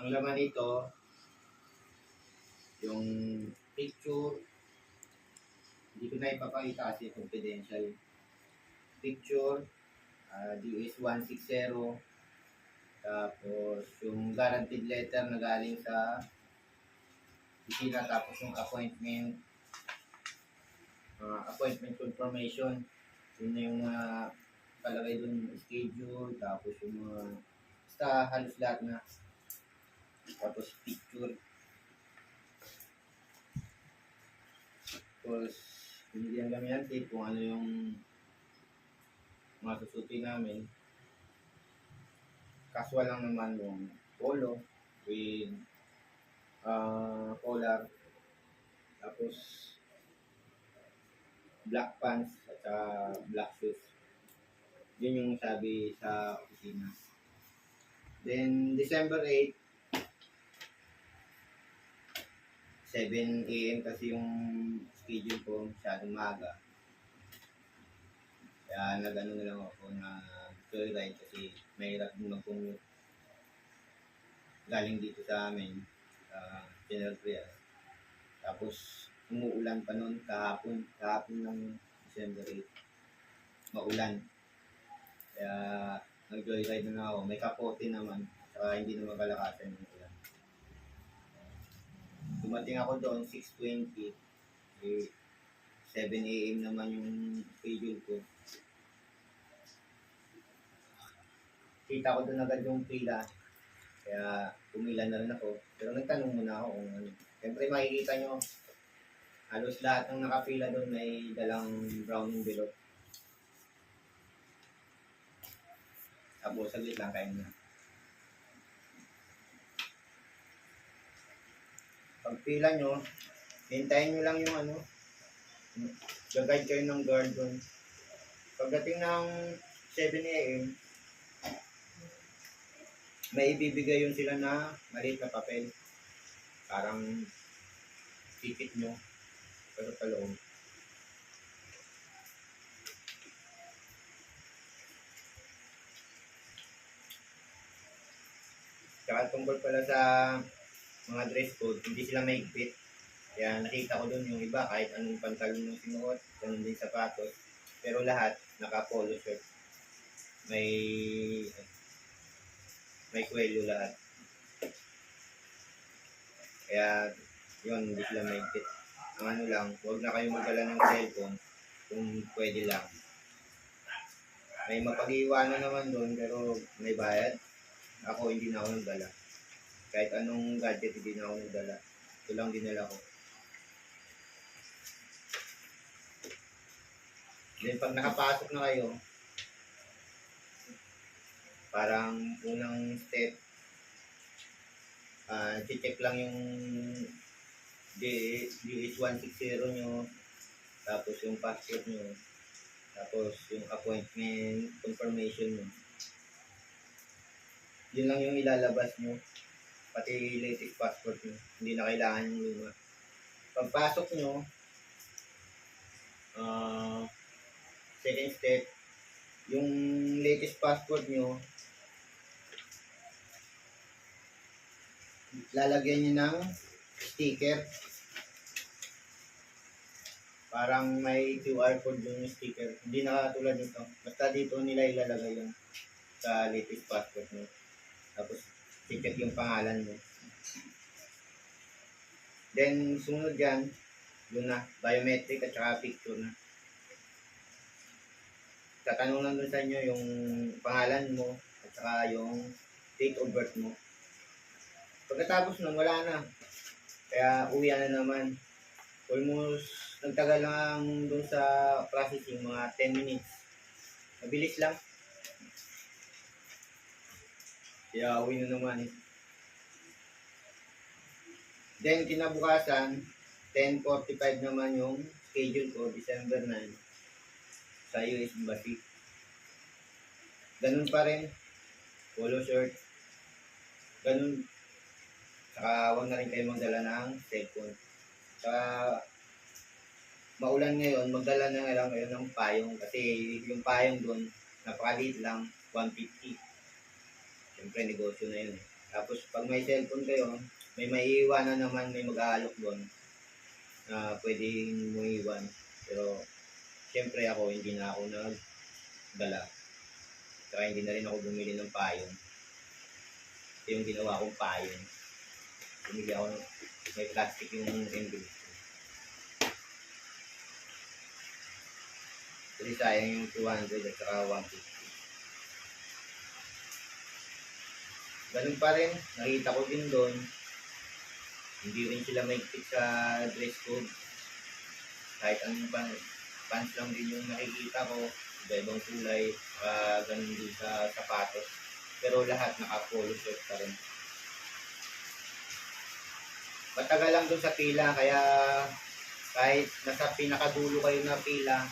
Ang laman nito, yung picture, hindi ko na ipapakita kasi confidential. Picture, DS-160, tapos yung guaranteed letter na galing sa opisina, tapos yung appointment confirmation. Yun na yung palagay dun, schedule, tapos yung mga basta halos lahat na. Tapos picture. Tapos binigyan kami ng tip kung ano yung mga susuti namin. Casual lang naman yung polo with collar. Tapos black pants at black shoes. Yun yung sabi sa opisina. Then December 8, 7 AM kasi yung schedule ko, masyadong maaga. Kaya nag-ano na lang ako na joyride kasi mahirap din mag-commute. Galing dito sa amin, General Trias. Tapos umuulan pa noon kahapon ng December 8. Maulan. Kaya nag-joyride na ako. May kapote naman. Saka hindi na magalakasan yung ulan. Dumating ako doon 6:20. 7 AM naman yung schedule ko. Kita ko doon agad yung pila. Kaya pumila na rin ako. Pero nagtanong muna ako kung ano. Siyempre makikita nyo, halos lahat ng nakapila doon may dalang brown envelope. Tapos saglit lang kayo na. Pag pila nyo, hintayin nyo lang yung ano, gagayad kayo ng guard doon. Pagdating ng 7 AM, may ibibigay yun sila na maliit na papel. Parang ticket nyo. Pero sa loob. Tsaka tungkol pala sa mga dress code, hindi sila maigpit. Kaya nakita ko doon yung iba, kahit anong pantalon yung sinuot, ganun din sapatos. Pero lahat, naka-polo shirt. May kwelyo lahat. Kaya, yun, hindi sila maigpit. Ang ano lang, huwag na kayo magdala ng cellphone kung pwede lang. May mapag-iwanan naman doon, pero may bayad. Ako, hindi na ako nagdala. Kahit anong gadget, hindi na ako nagdala. Ito lang dinala ko. Then pag nakapasok na kayo, parang unang step, check lang yung DS-160 nyo, tapos yung passport nyo, tapos yung appointment confirmation nyo. Yun lang yung ilalabas nyo, pati latest passport nyo, hindi na kailangan yung luma. Pagpasok nyo, second step, yung latest passport nyo, lalagyan nyo ng sticker. Parang may QR code yung sticker. Hindi nakatulad nito. Basta dito nila ilalagay yung sa latest passport nyo. Tapos, ticket yung pangalan mo. Then, sunod dyan, yun na, biometric at saka picture na. Tatanong lang dun sa inyo yung pangalan mo at saka yung date of birth mo. Pagkatapos nun, wala na. Kaya uwi na naman. Almost nagtagal lang dun sa processing, mga 10 minutes. Mabilis lang. Kaya uwi na naman. Then kinabukasan, 10:45 naman yung schedule ko, December 9, sa US Embassy. Ganun pa rin, polo shirt. Ganun. Saka huwag na rin kayo magdala ng cellphone. Saka maulan ngayon, magdala na lang kayo ng payong. Kasi yung payong doon, napakaliit lang, 150. Siyempre, negosyo na yun. Tapos pag may cellphone kayo, may maiiwanan naman, may mag-aalok doon na pwedeng muiwan. Pero syempre ako, hindi na ako nagdala. Saka hindi na rin ako bumili ng payong. Ito yung ginawa kong payong. Bumili ako ng may plastic yung envelope. Kasi sayang yung 200 at saka 150. Ganun pa rin, nakita ko din doon, hindi rin sila maigpit sa dress code. Kahit anong pants lang din yung nakikita ko, iba-ibang kulay, ganun din sa sapatos. Pero lahat naka-polo shirt pa rin. Matagal lang doon sa pila, kaya kahit nasa pinakadulo kayo na pila,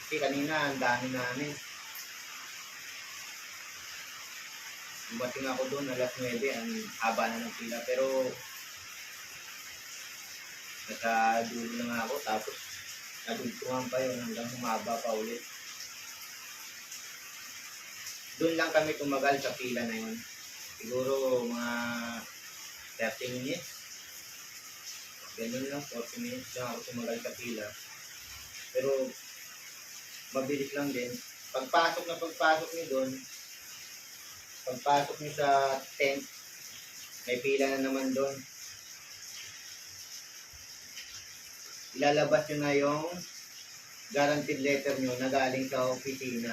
kasi kanina ang dami namin. Dumating ako doon alas 9, ang haba na ng pila, pero nasa dulo na nga ako, tapos nadugtungan pa yun hanggang humaba pa ulit. Doon lang kami tumagal sa pila na yun. Siguro mga 30 minutes. Ganun lang, 40 minutes lang ako tumagal sa pila. Pero mabilis lang din. Pagpasok niyo doon, pagpasok niyo sa tent, may pila na naman doon. Ilalabas nyo na yung guaranteed letter nyo na galing sa opisina.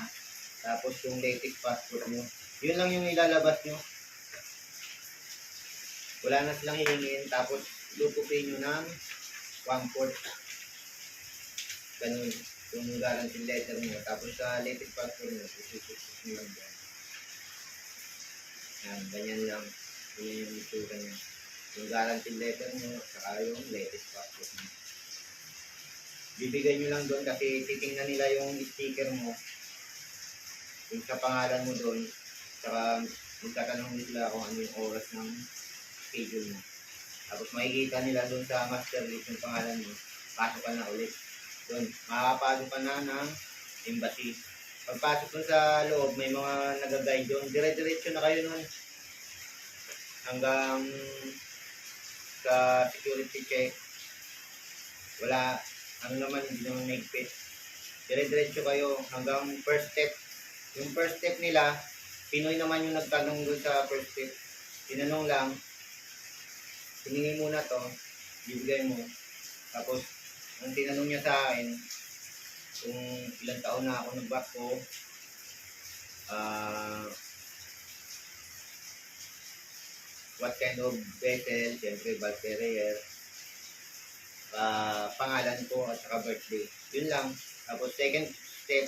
Tapos yung latest passport nyo. Yun lang yung ilalabas nyo. Wala na silang hihingin. Tapos lupupin nyo ng 1/4. Ganun. Yung guaranteed letter nyo. Tapos sa latest passport nyo, susupit nyo lang dyan. Yan, ganyan lang. Ganyan yung itsura nyo. Yung guaranteed letter nyo, saka yung latest passport nyo. Bibigay nyo lang doon kasi titingnan nila yung sticker mo. Yung sa pangalan mo doon. Saka magtatanong nila kung ano yung oras ng schedule mo. Tapos makikita nila doon sa master list yung pangalan mo. Pasok ka na ulit. Doon, makakapasok ka na ng embassy. Pagpasok doon sa loob, may mga nag-guide doon. Dire-diretso na kayo nun. Hanggang sa security check. Wala, ano naman, hindi naman naigpit. Dire-diretso kayo hanggang first step. Yung first step nila, Pinoy naman yung nagtanong doon sa first step. Tinanong lang, tiningin muna to, bibigay mo. Tapos, ang tinanong niya sa akin, kung ilang taon na ako nag-backho, what kind of vessel, siyempre bulk carrier, pangalan ko at saka birthday. Yun lang. Tapos second step,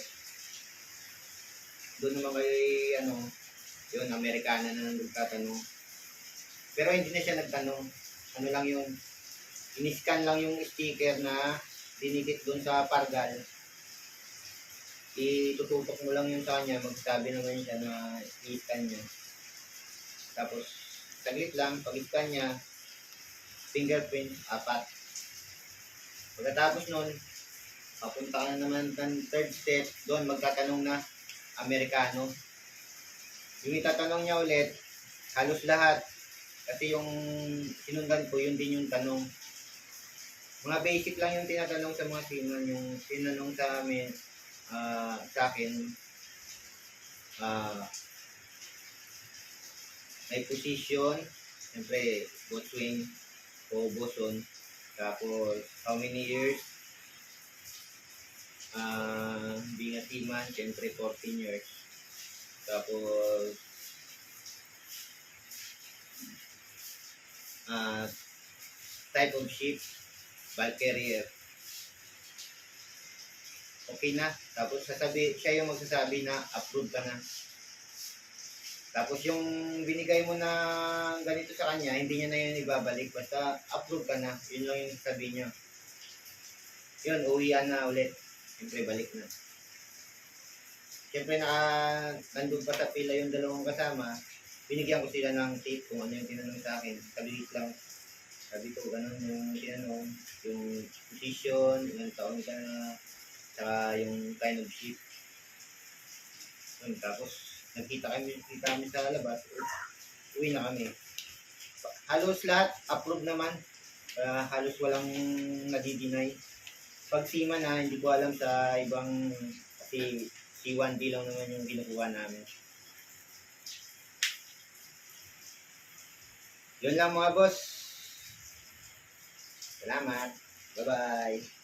doon naman kay yun, Amerikana na nagtatanong. Pero hindi na siya nagtanong. Ano lang yung, in-scan lang yung sticker na dinikit doon sa pargal. Itututok mo lang yung sa kanya, magsabi naman siya na i-scan niya. Tapos, saglit lang, pag-scan niya, fingerprint, 4. Pagkatapos nun, papunta ka na naman ng third step, doon magtatanong na Amerikano. Yung itatanong niya ulit, halos lahat. Kasi yung sinundan ko, yun din yung tanong. Mga basic lang yung tinatanong sa mga seaman. Yung tinanong sa amin, sa akin, may position, siyempre, boatswain o boson. Tapos, how many years? Being a seaman, siyempre 14 years. Tapos, type of ship, bulk carrier. Okay na. Tapos siya yung magsasabi na approve ka na. Tapos yung binigay mo na ganito sa kanya, hindi niya na yun ibabalik. Basta approve ka na. Yun lang yung sabi niya. Yun, uwian na ulit. Siyempre, balik na. Siyempre, nandun pa sa pila yung dalawang kasama. Binigyan ko sila ng tip kung ano yung tinanong sa akin. Sabi lang. Sabi ko, ganun yung tinanong. Yung position, ilang taon ka na, saka yung kind of ship. Tapos, nakita kami sa labas. Uwi na kami. halos lahat approve naman. Halos walang nadi-deny. Pag SEMA na, hindi ko alam sa ibang, kasi C1D lang naman yung kinukuha namin. Yun lang mga boss. Salamat. Bye-bye.